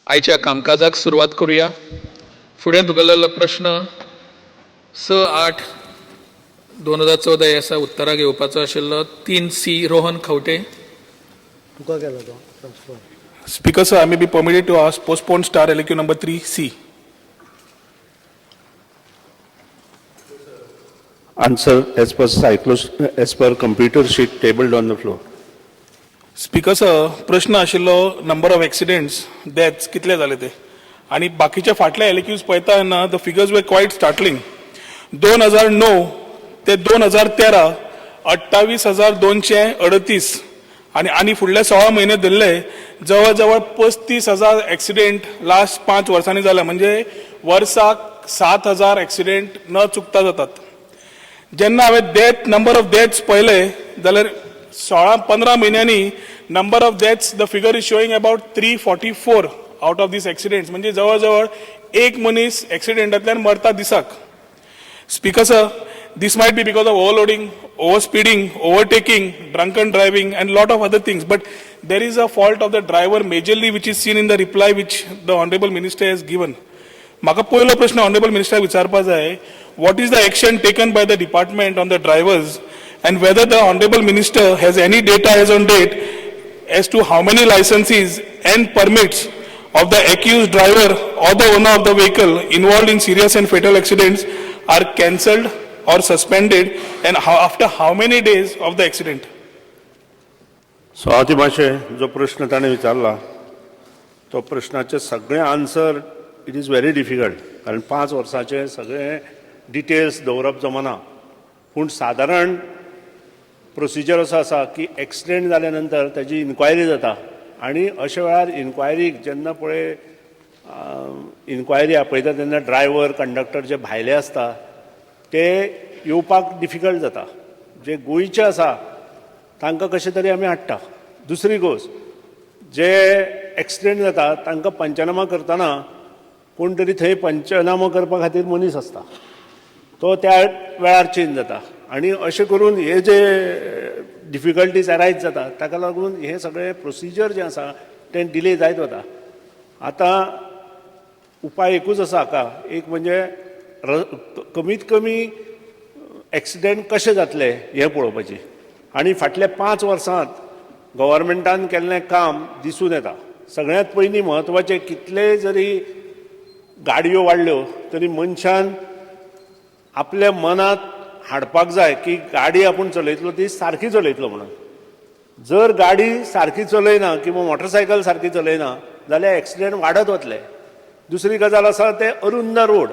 आयच्या कामकाजाक सुरवात करूया. फुडें तुगेलो प्रश्न 6/8/2014 ह्या दिसा उत्तराक येवपाचो आशिल्लो. 3C रोहन खंवटे. तुका केला तो transfer. Speaker, sir, I may be permitted to ask postpone star LQ number 3C. Answer as per computer sheet tabled on the floor. Speaker, sir, प्रश्न आशिल्लो नंबर ऑफ एक्सिडेंट्स डेथ्स कितले जाले ते आणि बाकीच्या फाटल्या एलक्यूज पळयता तेन्ना the figures way quiet startling. 2009 ते 2013 28,238 आणि फुडले 16 महिने धरले जवळ जवळ 35,000 एक्सिडेंट लास्ट 5 वर्सांनी जाले. म्हणजे वर्साक 7,000 एक्सिडेंट न चुकता जातात. जेन्ना हांवें नंबर ऑफ डेथ्स पळयले जाल्यार 16-15 महिन्यांनी number of deaths the figure is showing about 344 out of these accidents. म्हणजे जवळ जवळ एक मनीस एक्सिडेंटांतल्यान मरता दिसाक. Speaker sir, this might be because of overloading, overspeeding, overtaking, drunken driving and lot of other things, but there is a fault of the driver majorly which is seen in the reply which the honorable minister has given. म्हाका पयलो प्रश्न honorable minister विचारपा जाय, what is the action taken by the department on the drivers and whether the honorable minister has any data as on date as to how many licenses and permits of the accused driver or the owner of the vehicle involved in serious and fatal accidents are cancelled or suspended and after how many days of the accident. Swati माशे जो प्रश्न ताणें विचारला तो प्रश्नाचे सगळे answer it is very difficult, कारण 5 वर्साचे सगळे डिटेल्स दवरप जमना. पूण सादारण प्रोसिजर असो आसा की एक्सिडेंट जाल्या नंतर ताजी इन्क्वायरी जाता आनी अशा वेळार इन्क्वायरीक जेन्ना पळय इन्क्वायरी आपयता तेन्ना ड्रायव्हर कंडक्टर जे भायले आसता ते येवपाक डिफिकल्ट जाता. जे गोंयचे आसा तांकां कशें तरी आमी हाडटा. दुसरी गोश्ट, जे एक्सिडेंट जाता तांकां पंचनामा करतना कोण तरी थंय पंचनामा करपा खातीर मनीस आसता, तो त्या वेळार चेंज जाता आनी अशें करून हे जे डिफिकल्टीज अरायज जाता ताका लागून हे सगळे प्रोसिजर जे आसा तें डिले जायत वता. आतां उपाय एकूच आसा हाका, एक म्हणजे कमीत कमी एक्सिडेंट कशे जातले हें पळोवपाची. आनी फाटल्या 5 वर्सांत गव्हर्मेंटान केल्लें काम दिसून येता. सगळ्यांत पयलीं म्हत्वाचें, कितले जरी गाडयो वाडल्यो तरी मनशान आपल्या मनांत हाडपाक जाय की गाडी आपूण चलयतलो ती सारकी चलयतलो म्हणून. जर गाडी सारकी चलयना किंवा मोटरसायकल सारकी चलयना जाल्यार एक्सिडेंट वाडत वतले. दुसरी गजाल आसा ते अरुंद रोड.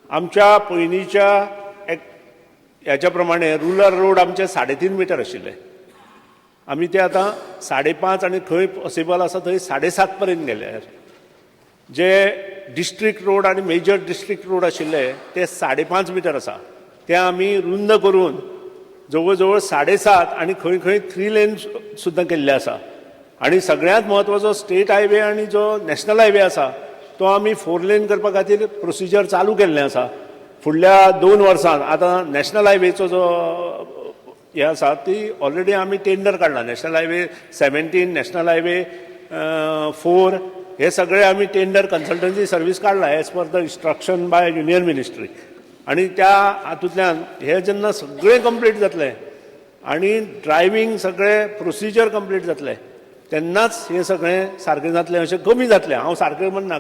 आमच्या पयलींच्या ह्याच्या प्रमाणे रुरल रोड आमचे 3.5 मीटर आशिल्ले, आमी ते आतां 5.5 आनी खंय पॉसिबल आसा थंय 7.5 पर्यंत गेले. जे डिस्ट्रिक्ट रोड आनी मेजर डिस्ट्रिक्ट रोड आशिल्ले ते 5.5 मीटर आसा, ते आमी रुंद करून जवळ जवळ 7.5 आनी खंय खंय 3 लेन सुद्दां केल्ले आसा. आनी सगळ्यांत म्हत्वाचो स्टेट हायवे आनी जो नॅशनल हायवे आसा तो आमी 4 लेन करपा खातीर प्रोसिजर चालू केल्लें आसा. फुडल्या 2 वर्सांत आतां नॅशनल हायवेचो जो हे आसा ती ऑलरेडी आमी टेंडर काडला. नॅशनल हायवे 17, नॅशनल हायवे 4 हे सगळे आमी टेंडर कन्सल्टन्सी सर्वीस काडला as per the instruction by union ministry. आनी त्या हातूंतल्यान हे जेन्ना सगळें कंप्लीट जातलें आनी ड्रायव्हींग सगळें प्रोसिजर कंप्लीट जातलें तेन्नाच हें सगळें सारकें जातलें, अशें कमी जातलें. हांव सारकें म्हणना,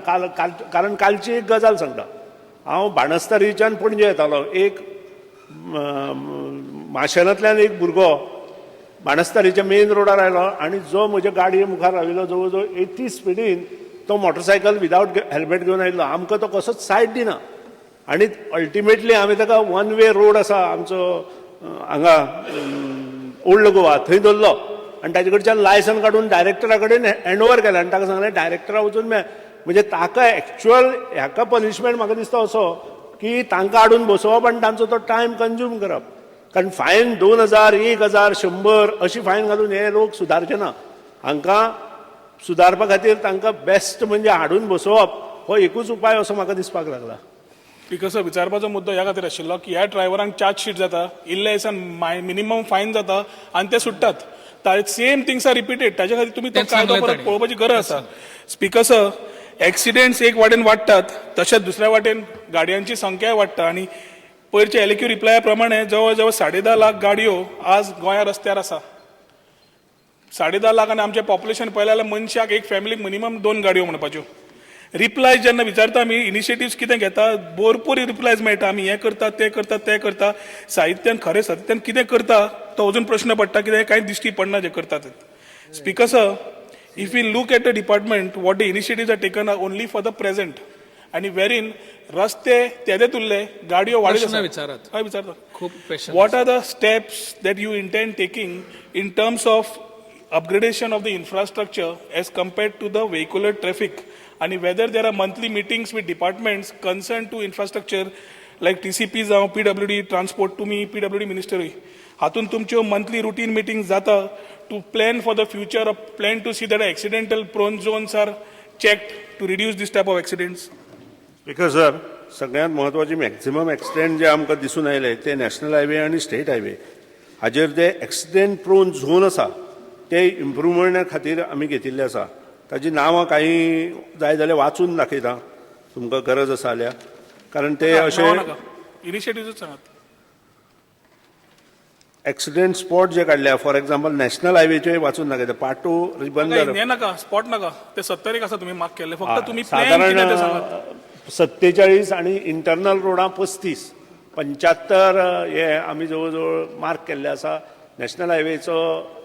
कारण कालची एक गजाल सांगता. हांव बाणस्तारीच्यान पणजे येतालो. एक माशेलांतल्यान एक भुरगो बाणस्तारीच्या मेन रोडार आयलो आनी जो म्हजे गाडये मुखार राविल्लो जवळ जवळ 80 स्पिडीन तो मोटरसायकल विदावट हेल्मेट घेवन आयिल्लो. आमकां तो कसोच सायड दिना आनी अल्टिमेटली हांवें ताका 1 वे रोड आसा आमचो हांगा ओल्ड गोवा थंय दवरलो आनी ताजे कडच्यान लायसन काडून डायरेक्टरा कडेन हँडओवर केलें आनी ताका सांगलें डायरेक्टरा वचून म्हणजे ताका एक्चुअल हाका पनिशमेंट म्हाका दिसता असो की तांकां हाडून बसोवप आनी तांचो तो टायम कन्ज्यूम करप. कारण फायन 2000, 1000, 100 अशी फायन घालून हे लोक सुदारचे ना. हांकां सुदारपा खातीर तांकां बेस्ट म्हणजे हाडून बसोवप हो एकूच उपाय असो म्हाका दिसपाक लागला. स्पीकर, विचारपाचो मुद्दो ह्या खातीर आशिल्लो की ह्या ड्रायव्हरांक चार्जशीट जाता, इल्ले दिसान मिनिमम फायन जाता आनी ते सुट्टात. Same things are repeated. ताचे खातीर तुमी तो कायदो परत पळोवपाची गरज आसा. स्पीकर सर, एक्सिडेंट्स एक वाटेन वाडटात तशेंच दुसऱ्या वाटेन गाडयांची संख्याय वाडटा आनी पयरच्या एलक्यू रिप्लाया प्रमाणे जवळ जवळ 10.5 लाख गाडयो आज गोंया रस्त्यार आसा. 10.5 लाख आनी आमचें पॉप्युलेशन पळयलें जाल्यार मनशाक एक फॅमिलीक मिनिमम 2 गाडयो म्हणपाच्यो. रिप्लाय जेन्ना विचारता आमी इनिशिएटिव्स कितें घेता भरपूर रिप्लायज मेळटा आमी हें करता तें करता तें करता. साहित्यान खरें साहित्यान कितें करता तो अजून प्रश्न पडटा कित्याक कांय दिश्टी पडना जे करता ते. Speaker sir, if we look at the department, what the initiatives are taken are only for the present. आणि wherein रस्ते तेदे तुल्ले गाडयो वाडीत प्रश्न आसात. विचारात. हय विचारता. खूप patient. What are the steps that you intend taking in terms of upgradation of the infrastructure as compared to the vehicular traffic? And whether there are monthly meetings with departments concerned to infrastructure like TCP जावं PWD transport तुम्ही PWD ministry हातून तुमच्यो monthly routine meetings जाता to plan for the future or plan to see that accidental prone zones are checked to reduce this type of accidents? Because sir सगळ्यांत महत्वाची maximum accident जे आमकां दिसून आयले ते नॅशनल हायवे आनी स्टेट हायवे हाजेर जे एक्सिडेंट प्रोन झोन आसा ते इम्प्रुवमेंटा खातीर आमी घेतिल्ले आसा. ताजी नांवां काही जाय जाल्यार वाचून दाखयता तुमकां गरज आसा जाल्यार, कारण ते अशे इनिशिएटिव्ह सांगात. एक्सिडेंट स्पॉट जे काडल्या फॉर एक्झाम्पल नॅशनल हायवेचे वाचून दाखयता. पाटो रिबंदर हे नाका स्पॉट नाका ते 70 आसा तुम्ही मार्क केले फक्त तुम्ही plan कितें ते सांगात. साधारण 47 आणि इंटरनल रोडां 35 75 हे आमी जवळ जवळ मार्क केल्ले आसा. नॅशनल हायवेचो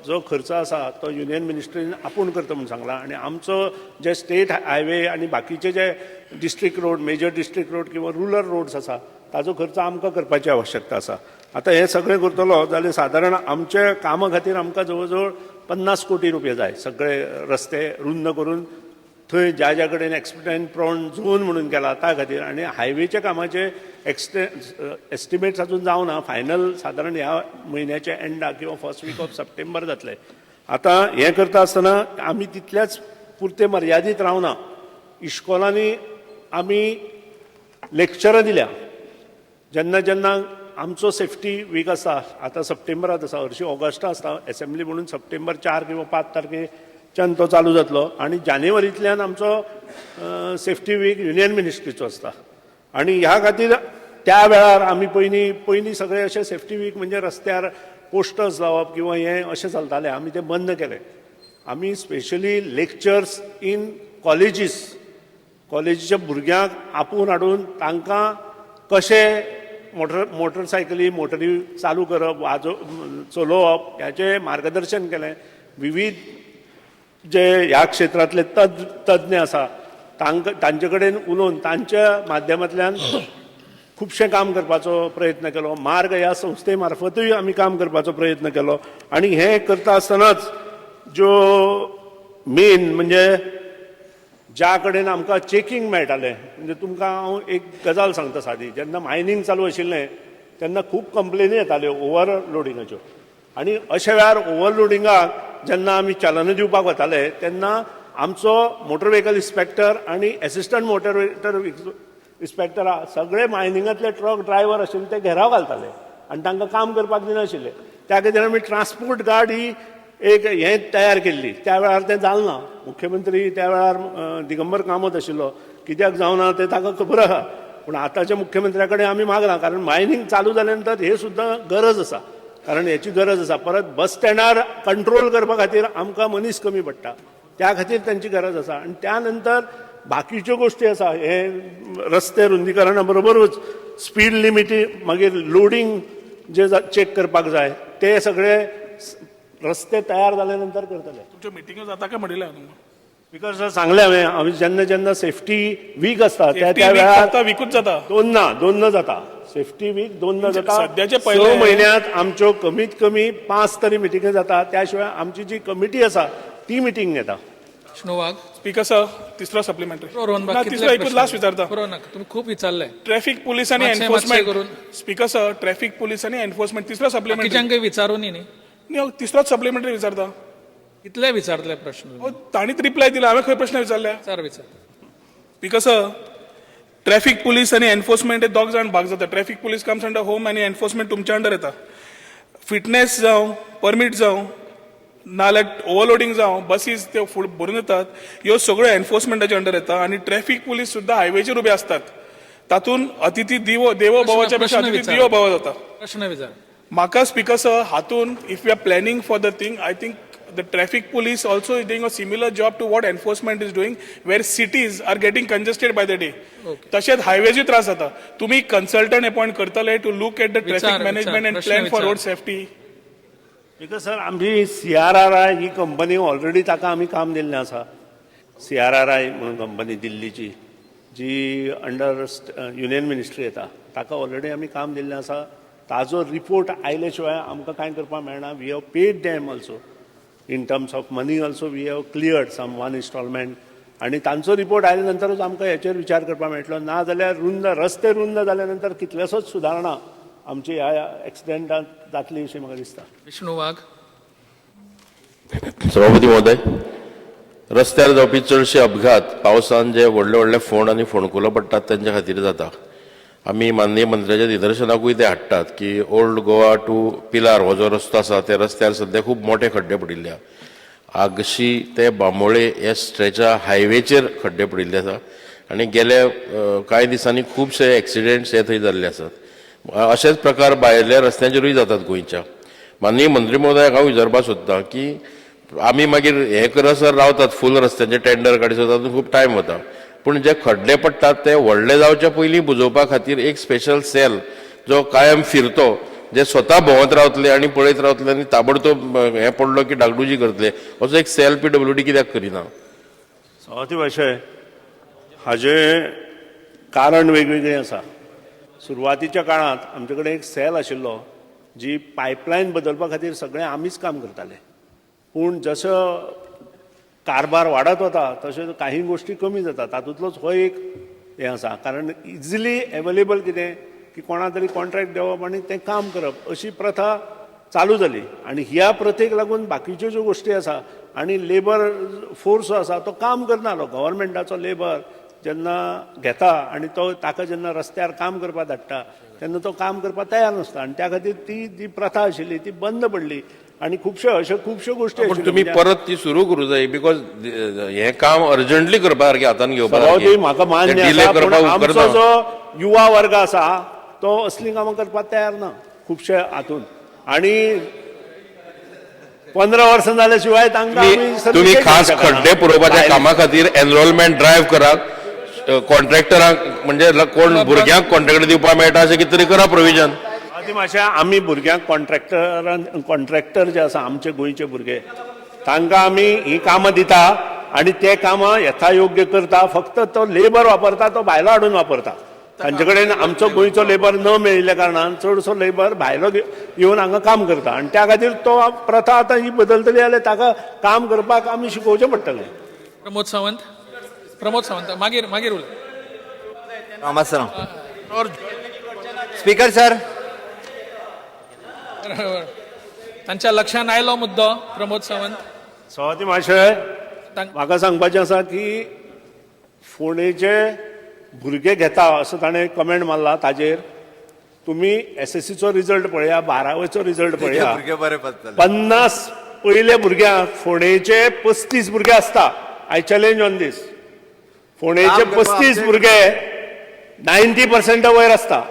जो खर्च आसा तो युनियन मिनिस्ट्रीन आपूण करता म्हणून सांगला आणि आमचो जे स्टेट हायवे आणि बाकीचे जे district road major district road किंवा रुरल रोड्स आसा ताजो खर्च आमकां करपाची आवश्यकता आसा. आतां हे सगळें करतलो जाल्यार सादारण आमच्या कामा खातीर आमकां जवळ जवळ 50 कोटी रुपया जाय. सगळे रस्ते रुंद करून थंय ज्या ज्या कडेन एक्सिडेंट प्रोन झोन म्हणून केला त्या खातीर आनी हायवेच्या कामाचे एस्टिमेट्स अजून जावना. फायनल सादारण ह्या म्हयन्याच्या एंडाक किंवा फर्स्ट वीक ऑफ सप्टेंबर जातले. आतां हें करता आसतना आमी तितल्याच पुरते मर्यादीत रावना. इश्कॉलांनी आमी लेक्चरां दिल्या. जेन्ना जेन्ना आमचो सेफ्टी वीक आसा आतां सप्टेंबरांत आसा हरशीं ऑगस्टांत आसता एसेंब्ली म्हणून सप्टेंबर 4 किंवा 5 तारखेच्यान तो चालू जातलो आनी जानेवारींतल्यान आमचो सेफ्टी वीक युनियन मिनिस्ट्रीचो आसता. आनी ह्या खातीर त्या वेळार आमी पयलीं सगळे अशे सेफ्टी वीक म्हणजे रस्त्यार पोस्टर्स लावप किंवा हें अशें चलतालें आमी तें बंद केलें. आमी स्पेशली लेक्चर्स इन कॉलेजीच्या भुरग्यांक आपूण हाडून तांकां कशें मोटरसायकली मोटरी चालू करप चलोवप ह्याचें मार्गदर्शन केलें. विविध जे ह्या क्षेत्रांतले तज्ञ आसा तांचे कडेन उलोवन तांच्या माध्यमांतल्यान खुबशें काम करपाचो प्रयत्न केलो. मार्ग ह्या संस्थे मार्फतूय आमी काम करपाचो प्रयत्न केलो. आनी हें करता आसतनाच ज्यो मेन म्हणजे ज्या कडेन आमकां चेकींग मेळटालें म्हणजे तुमकां हांव एक गजाल सांगता सादी. जेन्ना मायनींग चालू आशिल्लें तेन्ना खूब कंप्लेनी येताल्यो ओवरलोडिंगाच्यो आनी अशा वेळार ओवरलोडिंगाक जेन्ना आमी चालनां दिवपाक वताले तेन्ना आमचो मोटर व्हेकल इन्स्पेक्टर आनी एसिस्टंट मोटर व्हेकल इन्स्पेक्टर सगळे मायनिंगांतले ट्रक ड्रायव्हर आशिल्ले ते घेराव घालताले आनी तांकां काम करपाक दिनाशिल्ले. त्या खातीर आमी ट्रान्सपोर्ट गार्ड ही एक हें तयार केल्ली. त्या वेळार तें जालें ना. मुख्यमंत्री त्या वेळार दिगंबर कामत आशिल्लो. कित्याक जावना तें ताका खबर आसा पूण आतांच्या मुख्यमंत्र्या कडेन आमी मागना कारण मायनींग चालू जाले नंतर हे सुद्दां गरज आसा. कारण हेची गरज आसा. परत बस स्टँडार कंट्रोल करपा खातीर आमकां मनीस कमी पडटा त्या खातीर तांची गरज आसा. आनी त्या नंतर बाकीच्यो गोश्टी आसा. हे रस्ते रुंदीकरणा बरोबरूच स्पीड लिमिटी मागीर लोडिंग जे चेक करपाक जाय ते सगळे रस्ते तयार जाले नंतर करतले. तुमच्यो मिटिंग्यो जाता काय म्हणिल्लें हांवें तुमकां. बिकॉज सांगलें हांवें जेन्ना जेन्ना सेफ्टी वीक आसता त्या वेळार विकूच जाता दोन जाता. सेफ्टी वीक 2 जाता. सद्याचे 6 म्हयन्यांत आमच्यो कमीत कमी 5 तरी मिटिंग्यो जाता. त्या शिवाय आमची जी कमिटी आसा ती मिटींग घेता. विष्णू वाघ. स्पीकर सर तिसरो सप्लिमेंटरी रोहन बाग तिसरो एकूच लास्ट विचारता. तुम्ही खूप विचारलंय. ट्रॅफिक पोलीस आणि मातशें एन्फोर्समेंट करून. स्पीकर सर ट्रॅफिक पोलीस आणि एन्फोर्समेंट तिसरो सप्लिमेंटरी बाकीच्यांकय विचारून न्ही. तिसरोच सप्लिमेंटरी विचारता. इतले विचारले प्रश्न. ताणीच रिप्लाय दिला. हांवें खंय प्रश्न विचारल्या. सर विचार. स्पीकर सर ट्रॅफिक पोलीस आणि एन्फोर्समेंट हे दोग जाण भाग जाता. Traffic police comes under home आणि एन्फोर्समेंट तुमच्या अंडर येता. फिटनेस जावं परमीट जावं नाल्यार ओव्हरलोडिंग जावं बसीस ते भरून येतात, ह्यो सगळ्यो एनफोर्समेंटाच्या अंडर येता आणि ट्रॅफिक पुलीस सुद्धा हायवेचेर उबे असतात. तातूंत अतिथी देवो भवाच्या पेक्षा अतिथी दिवो भव जाता. प्रश्न विचार. म्हाका स्पीकर सर हातून if we are planning for the thing, I think the traffic police also is doing a similar job to what enforcement is doing, where cities are getting congested by the day. तशेंच हायवेची त्रास जाता. तुम्ही consultant appoint करतले to look at the traffic management and plan for road safety. Because sir आमची CRRI ही company already ताका आमी काम दिल्लें आसा. CRRI म्हणून कंपनी दिल्लीची जी अंडर युनियन मिनिस्ट्री येता, ताका ऑलरेडी आमी काम दिल्लें आसा. ताजो रिपोर्ट आयले शिवाय आमकां कांय करपाक मेळना. We have paid them also. In terms of money also we have cleared some one installment. आणि तांचो रिपोर्ट आयले नंतरच आमकां हेचेर विचार करपाक मेळटलो. ना जाल्यार रस्ते रुंद जाल्या नंतर कितलेसोच सुदारणा आमची ह्या एक्सिडेंटांत जातली अशी म्हाका दिसता. विष्णू वाघ. सभापती महोदय, रस्त्यार जावपी चडशे अपघात पावसान जे व्हडले व्हडले फोंड आनी फोंडकुलां पडटात तांचे खातीर जाता. आमी माननीय मंत्र्याच्या निदर्शनाकूय ते हाडटात की ओल्ड गोवा टू पिलार हो जो रस्तो आसा त्या रस्त्यार सध्या खूब मोठे खड्डे पडिल्ले आहा. आगशी ते बांबोळे ह्या स्ट्रेचा हायवेचेर खड्डे पडिल्ले आसा आनी गेल्या कांय दिसांनी खुबशे एक्सिडेंट्स हे थंय जाल्ले आसात. अशेच प्रकार भायल्या रस्त्यांचेरूय जातात गोंयच्या. माननीय मंत्री महोदयाक हांव विचारपाक सोदतां की आमी मागीर हे करसर रावतात फूल रस्त्यांचे टेंडर काडीसर तातूंत खूब टायम वता, पूण जे खड्डे पडटात ते व्हडले जावच्या पयलीं बुजोवपा खातीर एक स्पेशल सेल जो कायम फिरतो, जे स्वता भोंवत रावतले आनी पळयत रावतले आनी ताबडतोब हें पडलो की डागडुजी करतले, असो एक सेल PWD कित्याक करिना? सभापती अशें हाजें कारण वेगवेगळें आसा. सुरवातीच्या काळांत आमचे कडेन एक सेल आशिल्लो जी पायपलायन बदलपा खातीर सगळें आमीच काम करताले. पूण जसो कारभार वाडत वता तशें काही गोष्टी कमी जाता. तातूंतलोच हो एक हें आसा. कारण इजिली एवेलेबल कितें की कोणा तरी कॉन्ट्रॅक्ट दिवप आनी तें काम करप अशी प्रथा चालू जाली. आनी ह्या प्रथेक लागून बाकीच्यो ज्यो गोष्टी आसा आनी लेबर फोर्स आसा तो काम करनालो. गव्हर्मेंटाचो लेबर जेन्ना घेता आनी तो ताका जेन्ना रस्त्यार काम करपाक धाडटा तेन्ना तो काम करपाक तयार नासता. आनी त्या खातीर ती जी प्रथा आशिल्ली ती बंद पडली. आनी खुबश्यो गोष्टी पूण तुमी परत ती सुरू करूं जाय. बिकॉज हें काम अर्जंटली करपा सारकें हातान घेवपाक सभापती म्हाका मान्य आसा, पूण आमचो जो युवा वर्ग आसा तो असली कामां करपाक तयार ना खुबशे हातून. आनी 15 वर्सां जाल्या शिवाय तांकां तुम्ही खास खड्डे पुरोवपाच्या कामा खातीर एनरोलमेंट ड्रायव्ह करात. कॉन्ट्रॅक्टरांक म्हणजे कोण भुरग्यांक कॉन्ट्रॅक्ट दिवपाक मेळटा अशें कितें तरी करा प्रोविजन. मातशें आमी भुरग्यांक कॉन्ट्रॅक्टर जे आसा आमचे गोंयचे भुरगे तांकां आमी ही कामां दिता आनी ते कामां यथायोग्य करता. फक्त तो लेबर वापरता तो भायलो हाडून वापरता. तांचे कडेन आमचो गोंयचो लेबर न मेळिल्ल्या कारणान चडसो लेबर भायलो येवन हांगा काम करता. आनी त्या खातीर तो प्रथा आतां ही बदलतली जाल्यार ताका काम करपाक आमी शिकोवचें पडटलें. प्रमोद सावंत मागीर उलय. स्पीकर सर, तांच्या लक्षांत आयलो मुद्दो. प्रमोद सावंत. सभापती मातशें म्हाका सांगपाचें आसा की फोंडेचे भुरगे घेता असो ताणें कमेंट मारला. ताजेर तुमी SSCचो रिजल्ट पळया, 12वेचो रिजल्ट पळया. 50 पयले भुरग्यांक फोंडेचे 35 भुरगे आसता. आय चॅलेंज ऑन दीस. फोंडेचे 35 भुरगे 90% वयर आसता.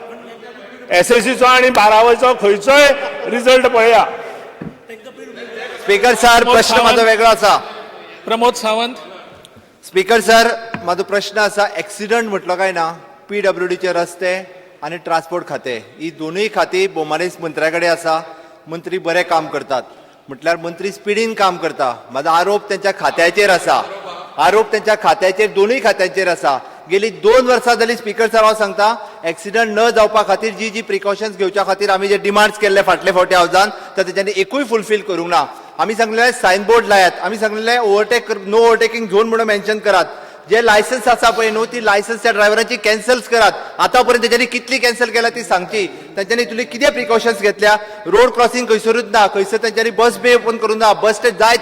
SSCचो आनी 12वेचो खंयचोय रिजल्ट पळया. स्पीकर सर, प्रश्न माझा वेगळो आसा. प्रमोद सावंत. स्पीकर सर, माझो प्रश्न आसा, एक्सिडंट म्हटलो काय ना, PWDचे रस्ते आणि ट्रान्सपोर्ट खाते ही दोनूय खाती बोमारेस मंत्र्या कडेन आसा. मंत्री बरे काम करतात म्हटल्यार मंत्री स्पिडीन काम करता. माझा आरोप त्यांच्या खात्याचेर आसा. त्यांच्या खात्याचेर दोनूय खात्यांचेर आसा. गेली 2 वर्सां जाली स्पीकर सर हांव सांगता, एक्सिडंट न जावपा खातीर जी प्रिकॉशन्स घेवच्या खातीर आमी जे डिमांड्स केल्ले फाटले फावटी हावजान तर तेच्यांनी एकूय फुलफील करूंक ना. आमी सांगलेले सायन बोर्ड लायात. आमी सांगलेले नो ओव्हरटेकिंग झोन म्हणून मेन्शन करात. जे लायसन्स आसा पळय न्हू ती लायसन्स त्या ड्रायव्हरांची कॅन्सल करात. आतां पर्यंत तेच्यांनी कितली कॅन्सल केल्या ती सांगची. तेंच्यांनी तुमी कितें प्रिकॉशन्स घेतल्या. रोड क्रॉसिंग खंयसरूच ना. खंयसर तेंच्यांनी बस बे ओपन करूंक ना. बस स्टॅण्ड जाय